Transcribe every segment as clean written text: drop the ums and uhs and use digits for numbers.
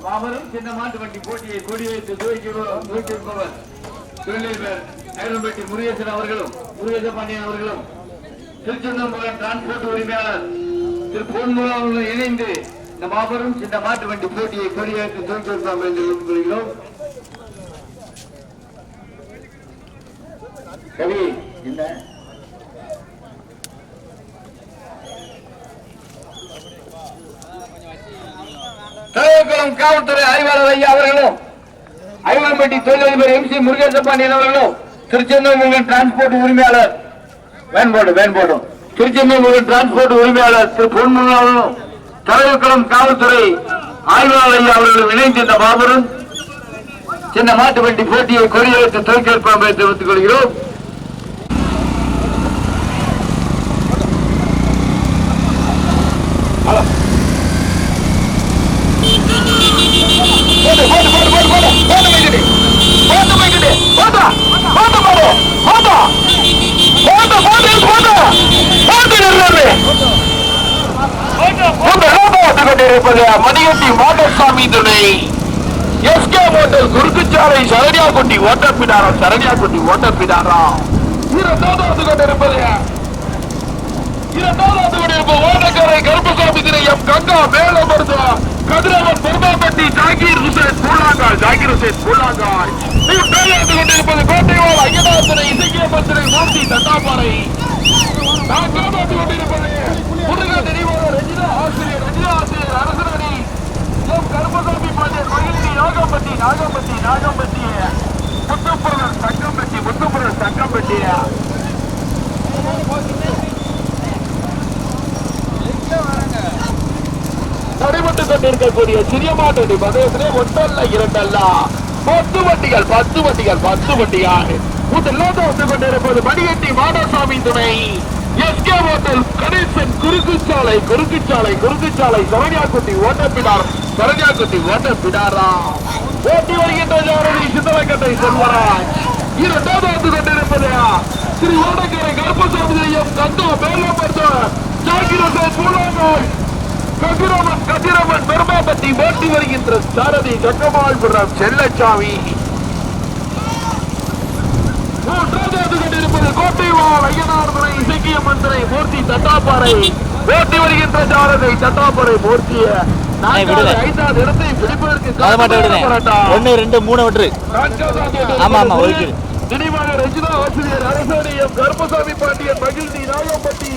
மாபெரும் சின்ன மாட்டு வண்டி போட்டியை கொடியேற்று துவக்கியிருப்பவர் திருநெல்வேலி ஐரம்பட்டி முருகேசன் அவர்களும் முருகேச பாண்டியன் அவர்களும் திருச்செந்தூர் டிரான்ஸ்போர்ட் உரிமையாளர் திரு பொன்முகாவுடன் இணைந்து இந்த மாபெரும் சின்ன மாட்டு வண்டி போட்டியை கொடியேற்று துவக்கியிருப்போம் என்று கூறுகிறோம். கவி என்ன காவல்துறை ஆய்வாளர் ஐயா அவர்களும் ஐவன்பட்டி தொழிலதிபர் எம் சி முருகேசப்பாண்டியன் அவர்களும் திருச்செந்தூர் டிரான்ஸ்போர்ட் உரிமையாளர் வேன்போடும் திருச்செந்தூர் டிரான்ஸ்போர்ட் உரிமையாளர் திரு பொன்முகாவும் தலைவர்களும் காவல்துறை ஆய்வாளர் ஐயா அவர்களும் இணைந்து இந்த மாபெரும் சின்ன மாட்டு வண்டி போட்டியை கொடியேற்று துவக்கியிருப்போம் என்று தெரிவித்துக் கொள்கிறோம். மணியட்டி மாடசாமி துணை எஸ்கே மோட்டல் குறுக்குச்சாலை சரணியாக்குட்டி ஓட்டப்பிடாரா இரண்டாவது கொண்டிருப்பது ஓடக்கரை கருப்பசாமி துணை எம் கங்கா மேலமருதா கதிரவன் பெருமாப்பட்டி ஜாகீர் ஹுசேன் பூலாங்காய் கொண்டிருப்பது கோட்டைவாள் ஐயனார் இசைக்கியப்பத்திரை மூர்த்தி தட்டாப்பாறை கொண்டிருப்பது முருகன் நினைவாளர் ரஜினா ஆசிரியர் அரசரணி எம் கருப்பசாமி பாண்டியன் மகிழ்ச்சி நாகம்பட்டி முத்துப்புரல் தங்கம்பட்டி நடைபெற்றுக் கொண்டிருக்கக்கூடிய சிறிய மாட்டு பந்தயத்திலே ஒன்றல்ல இரண்டல்ல 10 வண்டிகள் முதலாவது கொண்டிருப்பது மணியட்டி மாடசாமி துணை எஸ்கே ஹோட்டல் கணேசன் குறுக்குச்சாலை சரணியாக்குட்டி ஓட்டப்பிடாரா ஓட்டி வருகின்ற சித்தலக்கட்டை செல்வராஜ். இரண்டாவது கொண்டிருப்பது ஸ்ரீ ஓடக்கரை கருப்பசாமி கந்தா மேலமர்ந்த ஜாகிரசன் பூலாங்காய் கதிரவன் பெருமாபட்டி ஓட்டி வருகின்ற சாரதி கட்டமாள்புரம் செல்லச்சாமி. மூன்றாவது கொண்டிருப்பது கோட்டைவாள் ஐயனார் துணை இசைக்கிய மந்திரை மூர்த்தி தட்டாப்பாறை ஓட்டி வருகின்ற சாரதி தட்டாப்பாறை மூர்த்திய. ஐந்தாவது இடத்தை பிடிப்பதற்கு 1 2 3 விட்டு நினைவாக ரஜினா ஆசிரியர் அரசணி எம் கருப்பசாமி பாண்டியன் மகிழ்ச்சி நாகம்பட்டி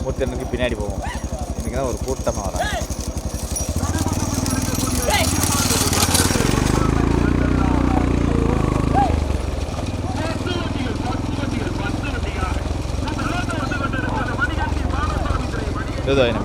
முத்தனுக்கு பின்னாடி போவோம். இன்னைக்கு ஒரு கூட்டமாக வராங்க. மெதுவாயின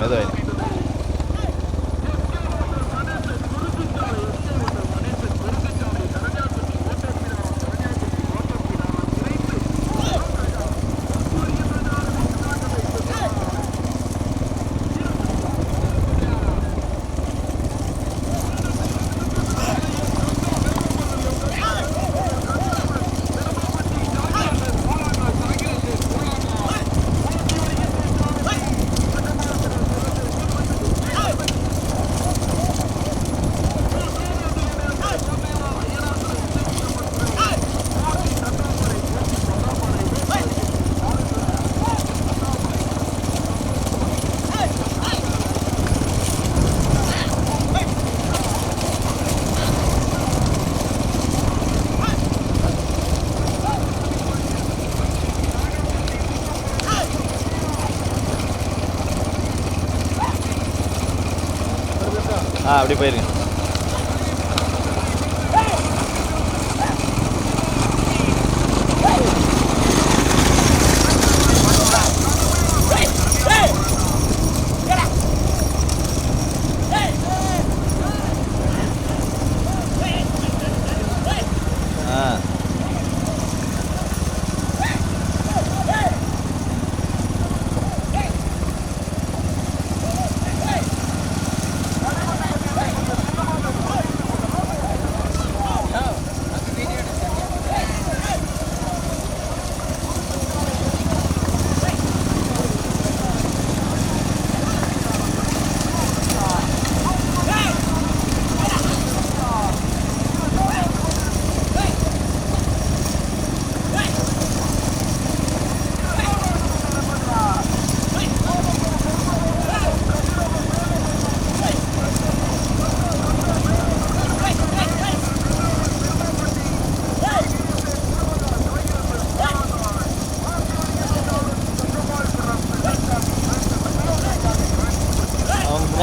அப்படி போயிருங்க.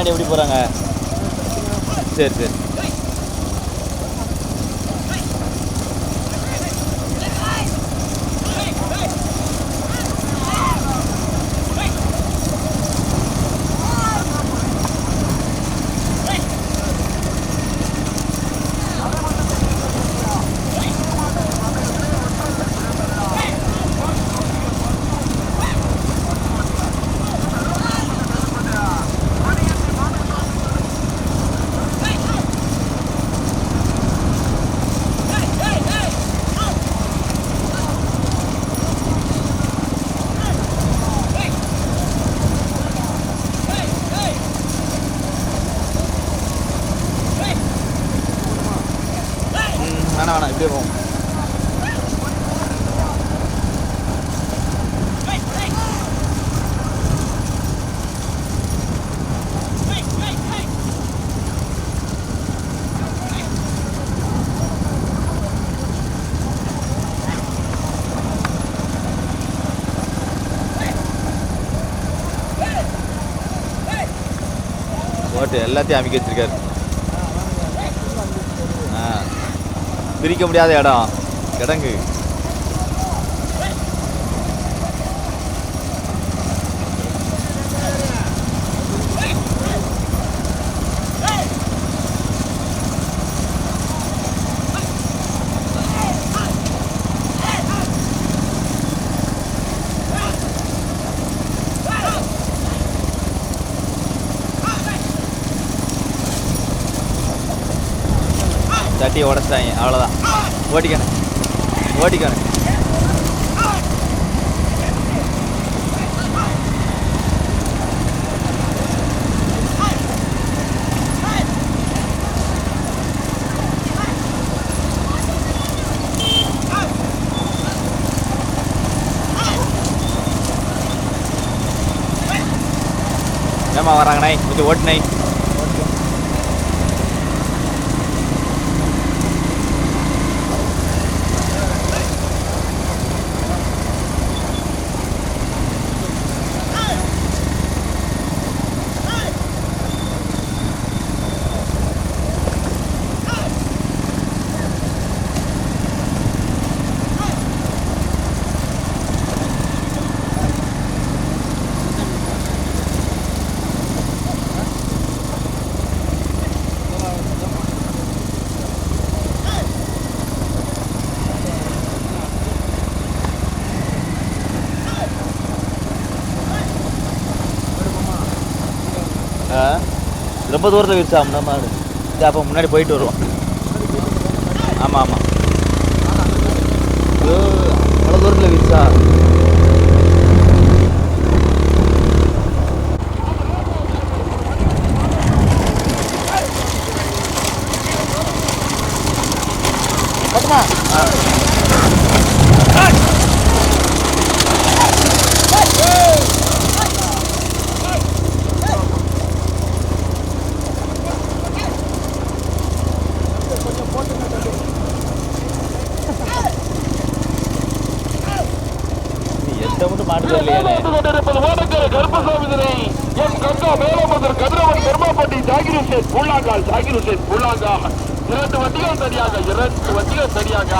பின்னாடி எப்படி போகிறாங்க? சரி சரி. வேணாம் இப்படியே போவோம். போட்டு எல்லாத்தையும் அமைக்க வச்சிருக்காரு. பிரிக்க முடியாத இடம் கிடங்கு. தட்டியை உடச்சிட்டாங்க, அவ்வளோதான். ஓட்டிக்கணும் ஓட்டிக்கணும். ஏமா வராங்கண்ணா, கொஞ்சம் ஓட்டுனை. ரொம்ப தூரத்தில் விரிச்சாம்னா மாடு. அப்போ முன்னாடி போயிட்டு வருவோம். ஆமாம் ஆமாம், அவ்வளோ தூரத்தில் விரிச்சா. இரண்டு வண்டிகள் சரியாக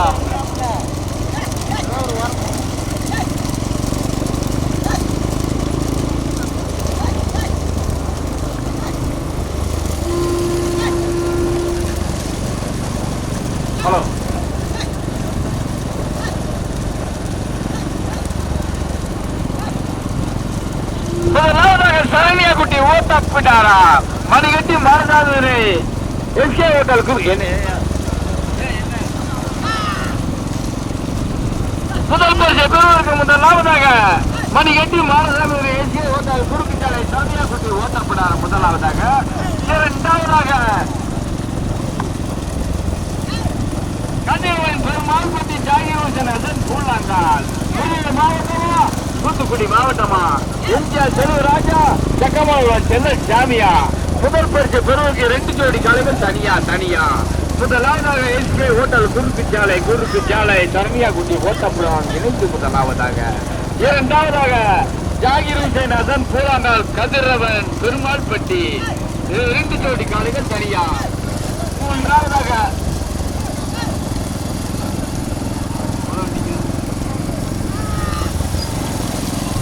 ஹலோ சரணியா குட்டி ஓட்டப்பிட்டாரா மணிகட்டி மறந்தாது எஸ்கே ஹோட்டலுக்கு முதல் பரிசை பெறுவதற்கு முதலாவதாக மணிகட்டி மாரசாமி எஸ்கே ஹோட்டல் குறுக்கிட்டாலை சரணியா குட்டி ஓட்டப்பிட்டாரா முதலாவதாக. இரண்டாவதாக கன்னியாகுமரி பெருமாள்பட்டி ஜாகிரோசன் கூழாங்கால் மாவட்டமா தூத்துக்குடி மாவட்டமா எம்ஜிஆர் செல்வராஜா சக்கமாவளம் சென்னை ஜாமியா. முதல் பரிசு பெறுவதற்கு 2 ஜோடி காலைகள் தனியா. முதலாவதாக எஸ்கே ஹோட்டல் குறுக்கு சாலை சரணியா குட்டி ஓட்டப்புறம் இணைந்து முதலாவதாக. இரண்டாவதாக ஜாகிர் ஹுசைன் கூழாங்கால் கதிரவன் பெருமாள்பட்டி 2 ஜோடி காலைகள் தனியா. மூன்றாவதாக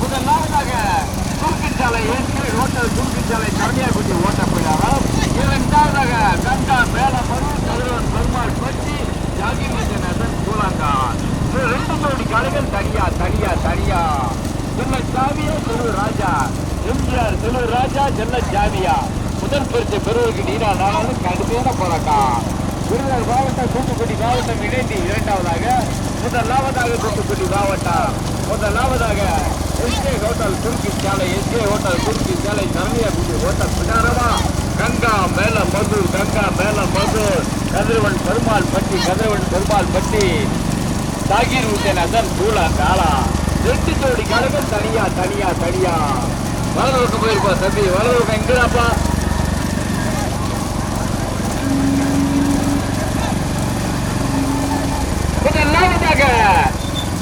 முதலாவதாக குறுக்குச்சாலை ஹோட்டல் குறுக்குச்சாலை கருணியாக்குடி ஓட்டப்படாமல். இரண்டாவதாக கங்கா மேலமருள் கதிரவன் பெருமாள் பற்றி ஜாகிமேசன் கூலாங்கான். 2 ஜோடி காலைகள் தனியா தனியா தனியா. செல்ல ஜாவியா செல்வ ராஜா எம்ஜிஆர் செல்வ ராஜா செல்ல ஜாவியா முதல் பரிசு பெறுவதற்கு நீரா நாளாலும் கடுமையான போராட்டம். விருதுநகர் மாவட்டம் தூத்துக்குடி மாவட்டம் இணைந்து இரண்டாவதாக. முதலாவதாக தூத்துக்குடி மாவட்டம். முதலாவதாக எஸ்கே ஹோட்டல் துருக்கி சாலை எஸ்கே ஹோட்டல் துருக்கி சாலை கருணியாக்குடி ஹோட்டல் பின்னாரமா. கங்கா மேல மதுர் கங்கா மேல மதுர் கதிரவன் பெருமாள் பட்டி கதிரவன் பெருமாள் பட்டி தாகீர் ஹுசேன் அசன் கூலா காலா. 2 ஜோடி காலைகள் தனியா தனியா தனியா. வலது பக்கம் போயிருப்பா தம்பி, வலது பக்கம் எங்கடாப்பா? முதலாவதாக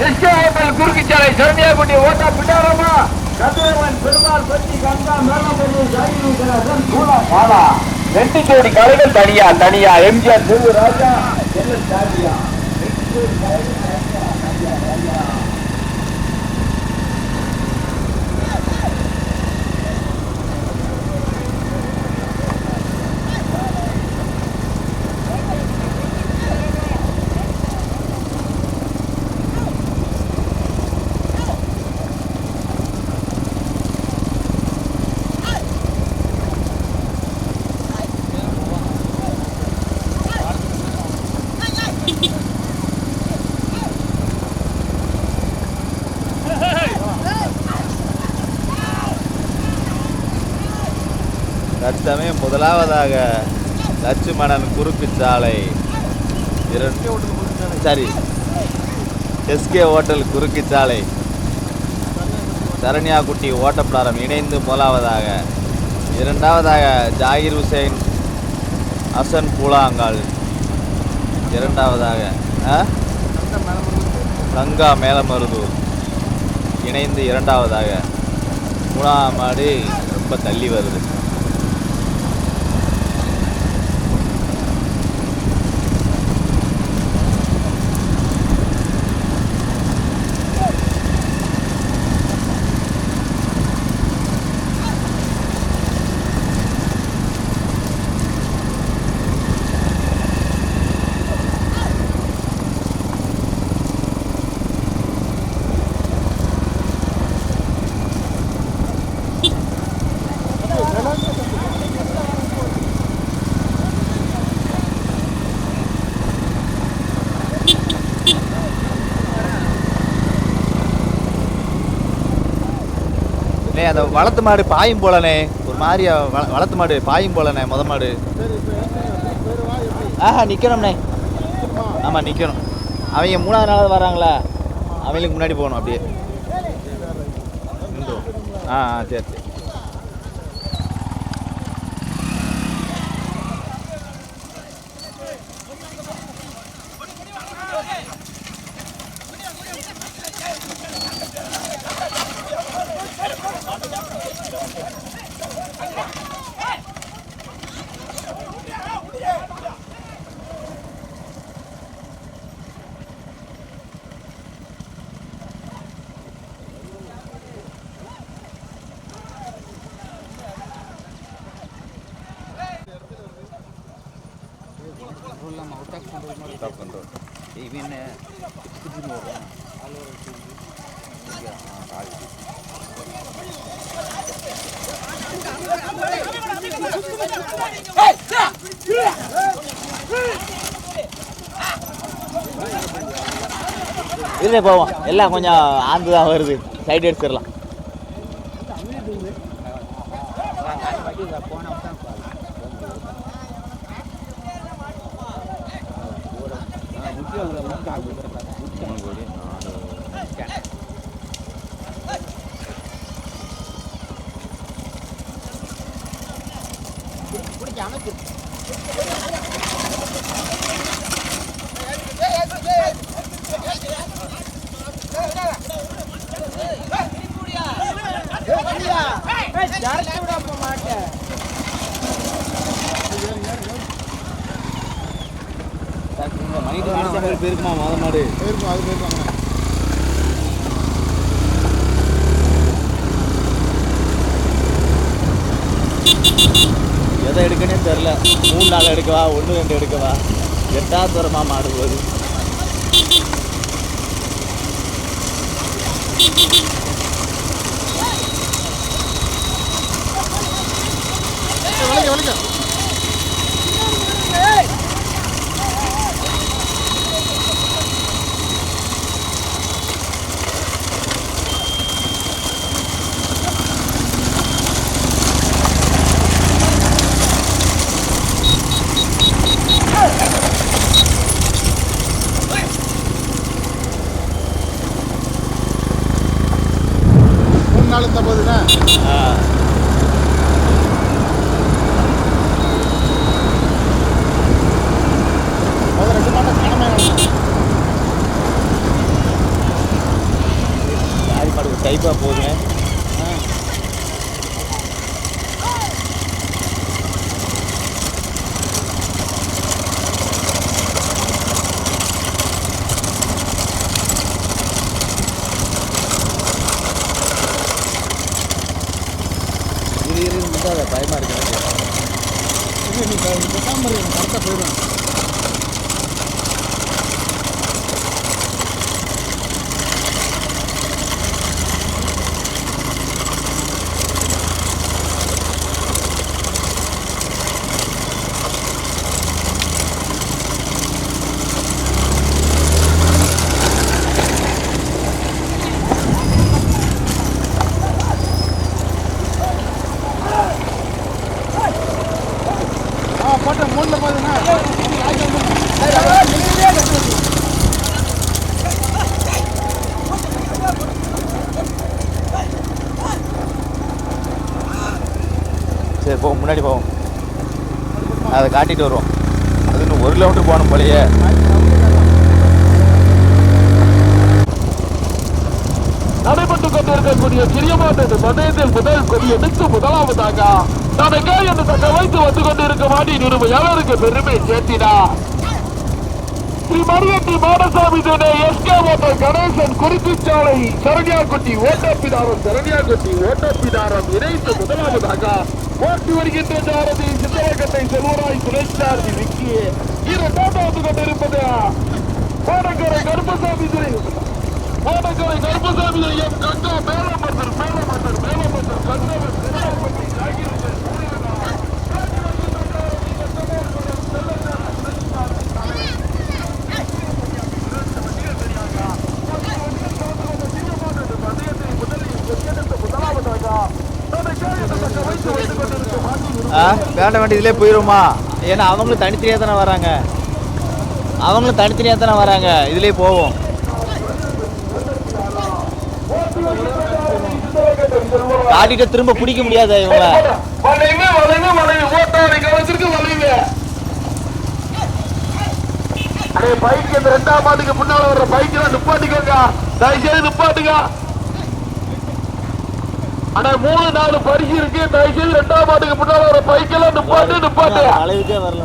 எஸ்கே ஹோட்டல் குறுக்குச்சாலை சரணியாக்குடி ஓட்டா பிட்டாரமா. கதிரவன் பெருமாள் பற்றி கங்கா மேலமருள் தாகீர் ஹுசேன் அசன் கூலா காலா. 2 ஜோடி காலைகள் தனியா தனியா. எம்ஜிஆர் செல்வ ராஜா எல்எஸ் ஜாவியா. 2 ஜோடி காலைகள் தனியா தனியா தனியா. தற்சமயம் முதலாவதாக லட்சுமணன் குறுக்கு சாலை எஸ்கே ஹோட்டல் குறுக்கு சாலை சரண்யாக்குட்டி ஓட்டப்பிடாரம் இணைந்து முதலாவதாக. இரண்டாவதாக ஜாகிர் ஹுசேன் அசன் கூலாங்கால். இரண்டாவதாக கங்கா மேலமருதூர் இணைந்து இரண்டாவதாக. மூணாம் மாடு ரொம்ப தள்ளி வருது. அந்த வளர்த்து மாடு பாயும் போலனே, ஒரு மாதிரி வளர்த்து மாடு பாயும் போலனே. முத மாடு நிற்கணும்ண்ணே. ஆமாம் நிற்கணும். அவங்க 3ஆவது நாள் வராங்களா, அவங்களுக்கு முன்னாடி போகணும் அப்படியே. சரி சரி. இல்லை போவோம், எல்லாம் கொஞ்சம் ஆந்து தான் வருது, சைடு எடுத்துடலாம். மணிட்டு போயிருக்குமா மொத மாடு போயிருக்கும் அது போயிருக்காங்க. எதை எடுக்கனே தெரில. 3-4 எடுக்கவா 1-2 எடுக்கவா 8வது தூரமாக மாடு போகுது. வலிக்க வலிக்க நாள் இருந்தால் போதுண்ணா. முதல் 2 மாதம் கனமே யாரி மாடு டைப்பாக போகுதுங்க. பயமாக இருக்கு. நீ பேசாமல் கரெக்டாக போயிடுவேன். போட்ட 3ல போதுண்ணா. சரி போவோம், முன்னாடி போவோம். அதை காட்டிட்டு வருவோம். அது இன்னும் 1 கிலோமீட்டர் போகணும் போலையே. நடைபெற்றுக் கொண்டிருக்கக்கூடிய சிறிய மாட்டு பந்தயத்தில் முதல் கொடி எடுத்து முதலாவதாக தனக்கே என்று தக்க வைத்து வந்து கொண்டிருக்க மாட்டின் உரிமையாளருக்கு பெருமை சேர்த்தினார். ஸ்ரீ மரியட்டி மாடசாமி துணை எஸ்கே மோட்டர் கணேசன் குறிப்பிச்சாலை சரண்யாக்குட்டி ஓட்டப்பிதாரம் இணைத்து முதலாவதாக ஓட்டி வருகின்ற சாரதி சித்தலக்கட்டை செல்வராய் துணைச்சாரதி விக்கி 2வது வந்து கொண்டிருப்பது கோடக்கரை கருப்பசாமி துணை எம் கங்கா மேலமந்தர் கந்தவர் திருநாப்பட்டி ஜாகிரதன் வேண்டாம் இதிலே போயிடுமா? ஏன்னா அவங்களும் தனித்தனியாக தானே வராங்க. இதிலே போவோம். காட்டிட்டு திரும்ப பிடிக்க முடியாது இவங்க. பைக் 2ஆம் மாட்டுக்கு முன்னால வர்ற பைக் நிப்பாட்டிக்கோங்க, தயவுசெய்து நிப்பாட்டுங்க. ஆனா 3-4 பரிசு இருக்கு, தயவுசெய்து 2ஆம் மாட்டுக்கு முன்னால வர பைக் எல்லாம் நிப்பாட்டு. அளவுக்கே வரல.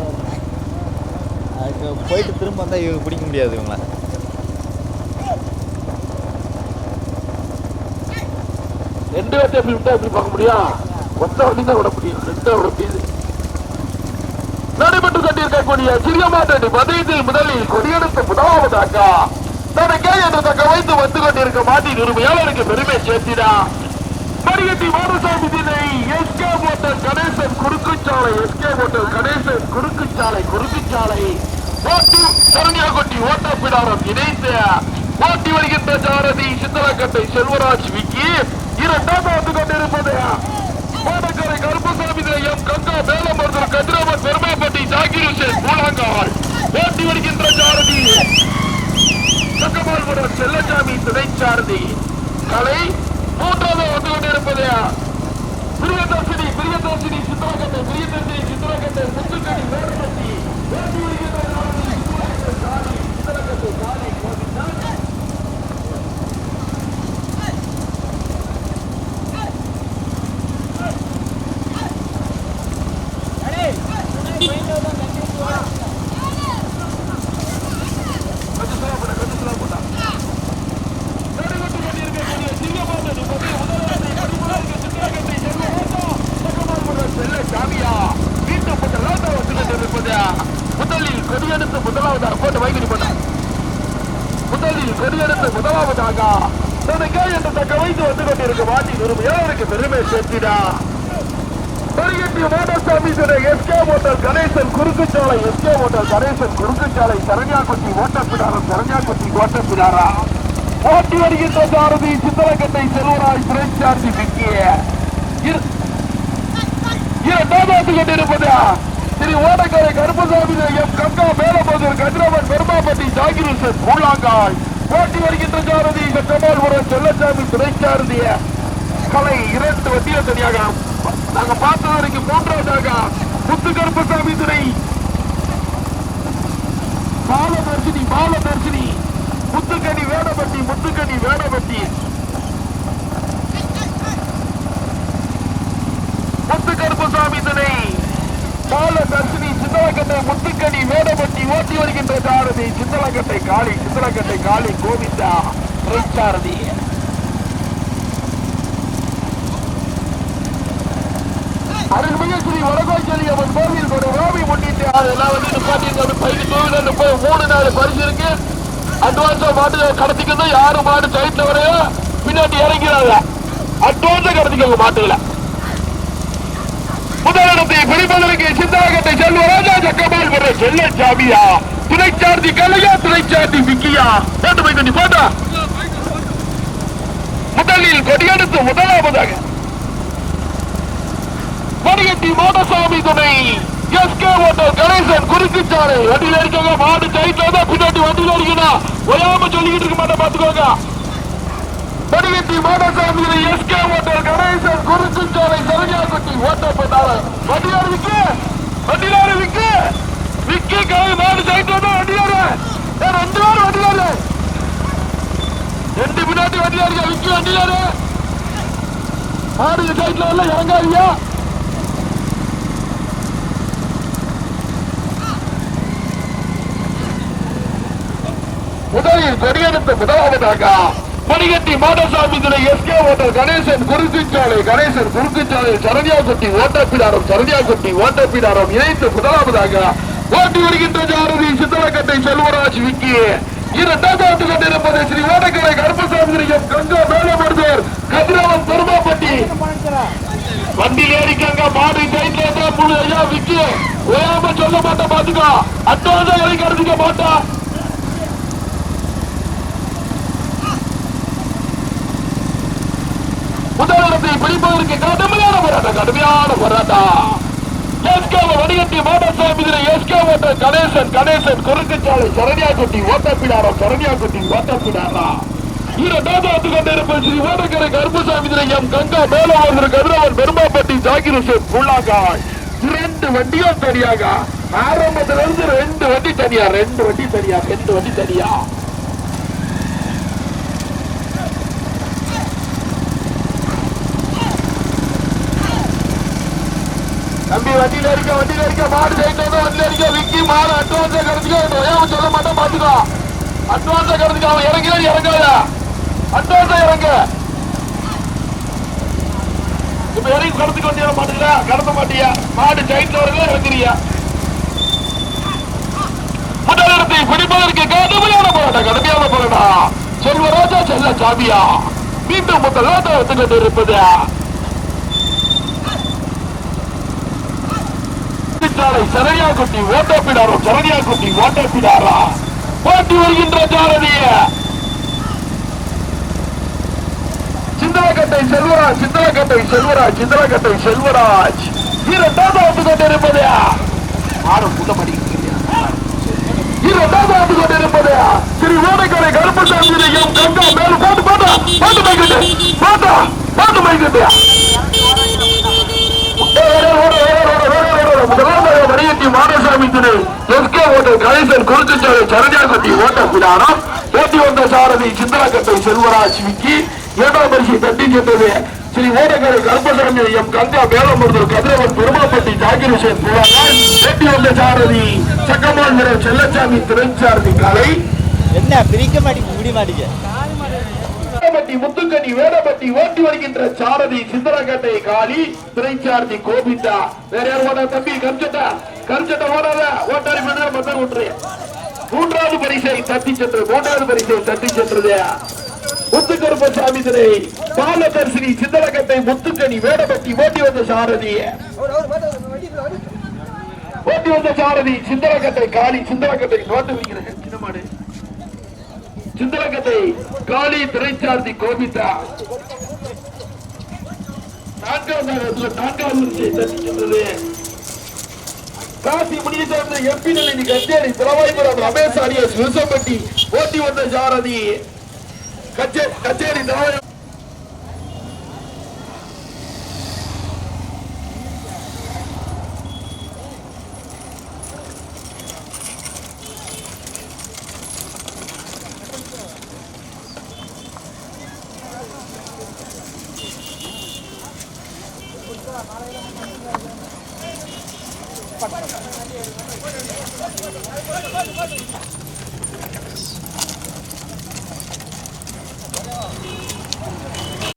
அதுக்கு போயிட்டு திரும்ப வந்தா இவங்க பிடிக்க முடியாது. இவங்கள 2 வண்டி எப்படி விட்டா எப்படி பார்க்க முடியும்? ஒத்த வண்டி தான் விட முடியும். 2 விட முடியாது. நடைபெற்று கட்டியிருக்கக்கூடிய சிறிய மாட்டு பந்தயத்தில் முதலில் கொடியெடுத்து முதலாவதாக தனக்கே என்று தக்க வைத்து வந்து கொண்டிருக்க மாட்டின் உரிமையாளருக்கு பெருமை சேர்த்தினா. மரியட்டி மாடசாமி திணை எஸ்கே மோட்டர் கணேசன் குறுக்குச்சாலை ஓட்டி சரண்யாக்குட்டி ஓட்டப்பிடாரம் இணைத்து ஓட்டி வருகின்ற சாரதி சித்தலக்கட்டை செல்வராஜ் விக்கி 2வது வந்து கொண்டிருப்பது கோடக்கரை கருப்பசாமி திணை எம் கங்கா மேலமருதூர் கதிரவன் பெருமாப்பட்டி ஜாகிர் ஹுசேன் பூலாங்கால் ஓட்டி வருகின்ற சாரதி சக்கமால்புரம் செல்லசாமி துணை சாரதி கலை 3வது வந்து கொண்டிருப்பது பிரியதர்சினி சித்திரக்கட்டை முத்துக்கடி வேறுபட்டி ஓட்டி வருகின்ற சாரதி சித்திரக்கட்டை சாலை கொடியெடுத்து முதலாவதாக தனக்கே என்று தக்க வைத்து வந்து கொண்டிருக்கும் மாட்டின் உரிமையாளருக்கு பெருமை சேர்த்திடா. பெரியட்டி மோட்டார்சாமி துறை SK motor Ganesan Kurukkuchalai SK motor Ganesan Kurukkuchalai சரண்யாக்குட்டி ஓட்டப்பிடாரம் சரண்யாக்குட்டி ஓட்டப்பிடாரா ஓட்டி வருகின்ற சாரதி சித்தலக்கட்டை செல்வராய் சிறைச்சார்ஜி விக்கிய இரண்டாவது கொண்டிருப்பது ஸ்ரீ ஓடக்கரை கருப்பசாமி எம் கங்கா மேலபோதூர் கதிரவன் பெருமாபட்டி ஜாகிருசன் உள்ளாங்காய் ஓட்டி வருகின்ற சாரதி கமால்புரம் செல்லசாமி சிறைச்சார்ந்திய கலை 2 வண்டியை தனியாக நாங்க பார்த்த வரைக்கும் 3வதாக முத்து கருப்பசாமி துறை பாலதர்ஷினி முத்துக்கணி வேடபட்டி முத்து கருப்பசாமி துறை பாலதர்ஷினி சித்தலக்கட்டை முத்துக்கணி வேடபட்டி ஓட்டி வருகின்ற சாரதி சித்தலக்கட்டை காளி கோவிந்தா சாரதி அருள்மிகு ஸ்ரீ வரகோச்சலி அவன் கோவில் ஒரு விழாவை முன்னிட்டு அதெல்லாம் வந்து நிப்பாட்டிருக்காரு. பைக்கு 3-4 பரிசு இருக்கு. அட்வான்ஸா மாட்டு கடத்திக்கணும். யாரு மாடு சைட்ல வரையோ பின்னாடி இறங்கிறாங்க. அட்வான்ஸா கடத்திக்கோங்க மாட்டுல. முதலிடத்தை பிடிப்பதற்கு சிந்தாகட்டை செல்வராஜா ஜக்கமால் வர செல்ல சாமியா துணைச்சார்த்தி கலையா துணைச்சார்த்தி விக்கியா போட்டு போய் நீ போட்டா முதலில் கொடியெடுத்து முதலாவதாக கொடியட்டி மோடசாமி துணை எஸ்கே ஓட்டர் கணேசன் குறுக்குச்சாலை வண்டியில இருக்காங்க. மாடு சைட்ல தான் பின்னாடி வண்டியில இருக்கணும். ஒயாம சொல்லிக்கிட்டு இருக்க மாட்டேன் பாத்துக்கோங்க. கொடியட்டி மோடசாமி துணை எஸ்கே ஓட்டர் கணேசன் குறுக்குச்சாலை சரண்யாக்குட்டி ஓட்டப்பட்டாரு. வண்டியாரு விக்கி கை மாடு சைட்ல தான் வண்டியாரு 2 பேர் வண்டியாரு 2 பின்னாடி வண்டியாரு விக்கி வண்டியாரு மாடு சைட்ல எல்லாம் இறங்காதியா. முதலில் கொடியெடுத்து முதலாவதாக கொடியட்டி மாடசாமி துறை எஸ்கே ஓட்டர் கணேசன் குறுக்குச்சாலை சரண்யாக்குட்டி ஓட்டப்பிடாரம் இணைத்து முதலாவதாக ஓட்டி வருகின்ற சாரதி சித்தலக்கட்டை செல்வராஜ் விக்கி. இரண்டாவது கொண்டிருப்பது ஸ்ரீ ஓடக்கரை கருப்பசாமி கங்கா மேலமருதூர் கதிரவன் பெருமாப்பட்டி வண்டியில் ஏறிக்காங்க. மாடு சைட்ல முழு ஐயா விக்கி ஓயாம சொல்ல மாட்டேன் பாத்துக்கோ. அட்வான்ஸா இறங்கி கடத்திக்க மாட்டா. முதலிடத்தை பிடிப்பதற்கு கடுமையான போராட்டம். எஸ்கே வடிகட்டி மாடசாமி துறை எஸ்கே ஓட்டர் கணேசன் குறுக்குச்சாலை சரண்யாக்குட்டி ஓட்டப்பிடாரா. இரண்டாவது கொண்டிருப்பது ஸ்ரீ ஓடக்கரை கருப்பசாமி துறை எம் கங்கா மேலோதூர் கதிரவன் பெருமாப்பட்டி ஜாகிருசன் உள்ளாங்காய் 2 வண்டியும் தனியாக. ஆரம்பத்திலிருந்து 2 வண்டி தனியா. தம்பி வண்டியில இருக்க மாடு சைட்ல வண்டியில இருக்க விக்கி மாடு அட்வான்ஸா கடத்திக்க சொல்ல மாட்டேன் பாத்துக்கோ. அட்வான்ஸா கடத்திக்க அவன் இறங்காத அட்வான்ஸா இறங்க. இப்ப இறங்கி கடத்திக்க வண்டியா மாட்டுல கடத்த மாட்டியா. மாடு சைட்ல வரல இறங்குறியா. முதலிடத்தை பிடிப்பதற்கு கடுமையான போராட்டம். செல்வராஜா செல்ல சாமியா மீண்டும் முதலாவது எடுத்துக்கொண்டு இருப்பது சரண்யாக்குட்டி ஓட்டப்பிடாரா ஓட்டி வருகின்ற சாரதிய சிந்தலக்கட்டை செல்வராஜ் இரண்டாவது கொண்டிருப்பது ஸ்ரீ ஓடக்கரை கருப்பசாமி கங்கா மேலும் பாட்டு மைக்கிட்டு வடிகட்டி மாடசாமி துணை எஸ்கே ஓட்டர் கணேசன் குறுக்குச்சாலை சரண்யாக்குட்டி ஓட்டப்பிடாரம் ஓட்டி வந்த சாரதி சிந்தலக்கட்டை செல்வராஜ் விக்கி. 7ஆம் பரிசை தட்டி சென்றது ஸ்ரீ ஓடக்கரை கருப்பசாமி எம் கங்கா மேலமருதூர் கதிரவன் பெருமாப்பட்டி ஜாகிருசன் ஓட்டி வந்த சாரதி சக்கமால் வீரர் செல்லசாமி திரைச்சாரதி கலை என்ன பிரிக்க மாட்டீங்க. முத்துக்கணி வேடப்பட்டி ஓட்டி வருகின்ற சாரதி சிந்தலக்கட்டை காளி திரைச்சார்த்தி கோபிந்தா. வேற யார் ஓட தம்பி கரிச்சட்ட ஓடாத ஓட்டாரி பண்ண மத்த விட்டுரு. மூன்றாவது பரிசை தட்டி சென்றது முத்துக்கருப்பசாமி திரை பாலதர்சினி சிந்தலக்கட்டை முத்துக்கணி வேடப்பட்டி ஓட்டி வந்த சாரதி சிந்தலக்கட்டை காளி சிந்தலக்கட்டை நோட்டு வைக்கிறேன் சின்னமாடு சிந்தலக்கட்டை காளி திரைச்சார்த்தி கோபிதா நான்காவது வரிசை தட்டி சென்றது காசி முனியசாமி எம்பி நிலை கச்சேரி திரவாய்புரம் ரமேஷ் அரியஸ் விருசம்பட்டி ஓட்டி வந்த சாரதி கச்சேரி திரவாய் பட்டு